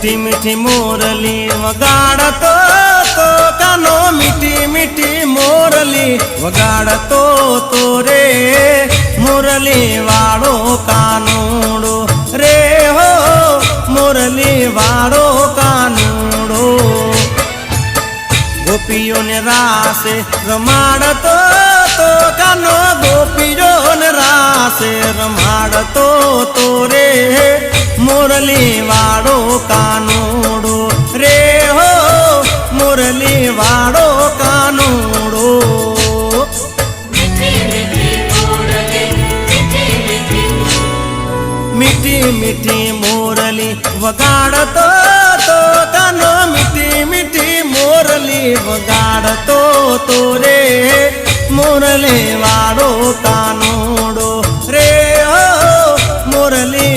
मीठी मीठी मोरली वगाड़तो तो कानो मीठी मीठी मोरली वगाड़तो तो रे मुरली वाड़ो कानूड़ो रे हो मुरली वाड़ो कानूड़ो गोपियों ने रासे रमाड़तो तो कानो गोपियों ने रासे रमाड़तो तो रे मुरली वाड़ो कानूड़ो रे हो मुरली वाड़ो कानूड़ो मीठी मीठी मोरली वगाड़तो तो कानो मीठी मीठी मोरली वगाड़तो तो रे मुरली वाड़ो कानूड़ो रे हो मुरली